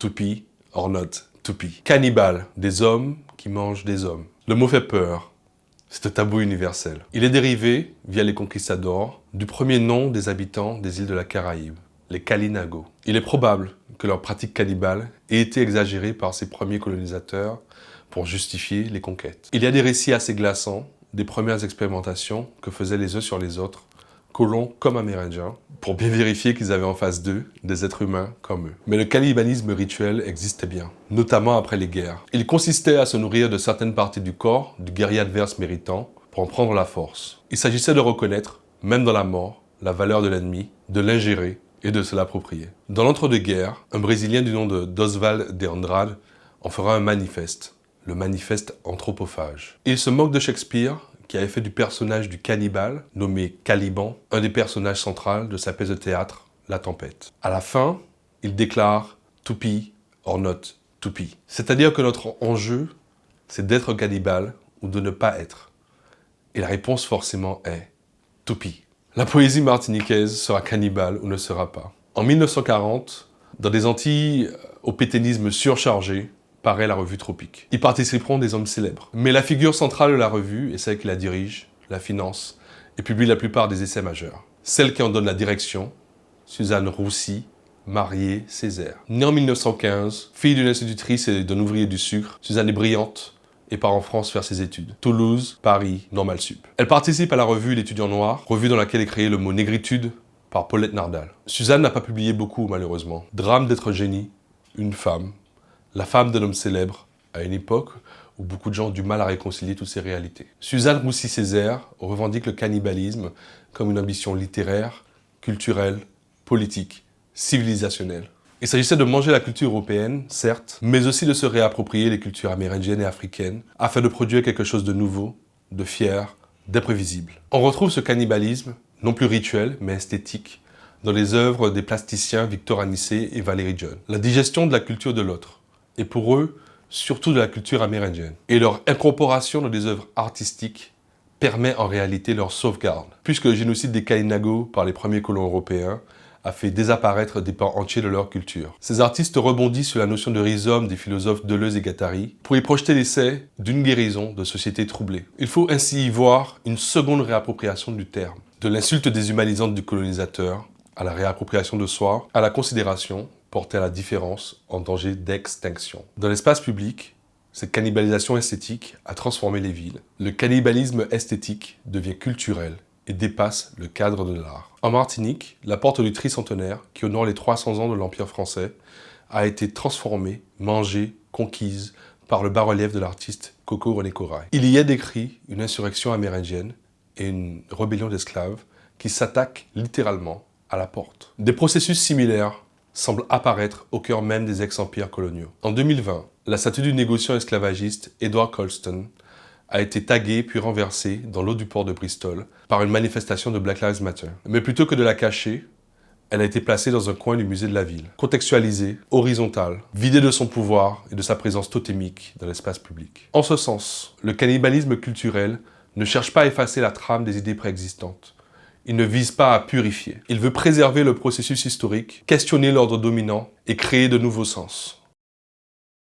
To be or not to be. Cannibale, des hommes qui mangent des hommes. Le mot fait peur. C'est un tabou universel. Il est dérivé, via les conquistadors, du premier nom des habitants des îles de la Caraïbe, les Kalinago. Il est probable que leur pratique cannibale ait été exagérée par ces premiers colonisateurs pour justifier les conquêtes. Il y a des récits assez glaçants des premières expérimentations que faisaient les uns sur les autres, colons comme amérindiens, pour bien vérifier qu'ils avaient en face d'eux des êtres humains comme eux. Mais le cannibalisme rituel existait bien, notamment après les guerres. Il consistait à se nourrir de certaines parties du corps du guerrier adverse méritant pour en prendre la force. Il s'agissait de reconnaître, même dans la mort, la valeur de l'ennemi, de l'ingérer et de se l'approprier. Dans l'entre-deux-guerres, un Brésilien du nom d'Oswald de Andrade en fera un manifeste, le manifeste anthropophage. Il se moque de Shakespeare, qui avait fait du personnage du cannibale, nommé Caliban, un des personnages centraux de sa pièce de théâtre, La Tempête. À la fin, il déclare « to be or not to be ». C'est-à-dire que notre enjeu, c'est d'être cannibale ou de ne pas être. Et la réponse forcément est « to be ». La poésie martiniquaise sera cannibale ou ne sera pas. En 1940, dans des Antilles au pétainisme surchargé, paraît la revue Tropique. Y participeront des hommes célèbres. Mais la figure centrale de la revue est celle qui la dirige, la finance, et publie la plupart des essais majeurs. Celle qui en donne la direction, Suzanne Roussy, mariée Césaire. Née en 1915, fille d'une institutrice et d'un ouvrier du sucre, Suzanne est brillante et part en France faire ses études. Toulouse, Paris, Normal Sup. Elle participe à la revue L'étudiant noir, revue dans laquelle est créé le mot négritude par Paulette Nardal. Suzanne n'a pas publié beaucoup malheureusement. Drame d'être génie, une femme, la femme d'un homme célèbre, à une époque où beaucoup de gens ont du mal à réconcilier toutes ces réalités. Suzanne Roussy-Césaire revendique le cannibalisme comme une ambition littéraire, culturelle, politique, civilisationnelle. Il s'agissait de manger la culture européenne, certes, mais aussi de se réapproprier les cultures amérindiennes et africaines afin de produire quelque chose de nouveau, de fier, d'imprévisible. On retrouve ce cannibalisme, non plus rituel, mais esthétique, dans les œuvres des plasticiens Victor Anissé et Valérie John. La digestion de la culture de l'autre. Et pour eux, surtout de la culture amérindienne. Et leur incorporation dans des œuvres artistiques permet en réalité leur sauvegarde, puisque le génocide des Kalinago par les premiers colons européens a fait désapparaître des pans entiers de leur culture. Ces artistes rebondissent sur la notion de rhizome des philosophes Deleuze et Guattari pour y projeter l'essai d'une guérison de sociétés troublées. Il faut ainsi y voir une seconde réappropriation du terme, de l'insulte déshumanisante du colonisateur à la réappropriation de soi, à la considération portée à la différence en danger d'extinction. Dans l'espace public, cette cannibalisation esthétique a transformé les villes. Le cannibalisme esthétique devient culturel et dépasse le cadre de l'art. En Martinique, la porte du tricentenaire, qui honore les 300 ans de l'Empire français, a été transformée, mangée, conquise par le bas-relief de l'artiste Coco René Corail. Il y est décrit une insurrection amérindienne et une rébellion d'esclaves qui s'attaquent littéralement à la porte. Des processus similaires semblent apparaître au cœur même des ex-empires coloniaux. En 2020, la statue du négociant esclavagiste Edward Colston a été taguée puis renversée dans l'eau du port de Bristol par une manifestation de Black Lives Matter. Mais plutôt que de la cacher, elle a été placée dans un coin du musée de la ville, contextualisée, horizontale, vidée de son pouvoir et de sa présence totémique dans l'espace public. En ce sens, le cannibalisme culturel ne cherche pas à effacer la trame des idées préexistantes. Il ne vise pas à purifier. Il veut préserver le processus historique, questionner l'ordre dominant et créer de nouveaux sens.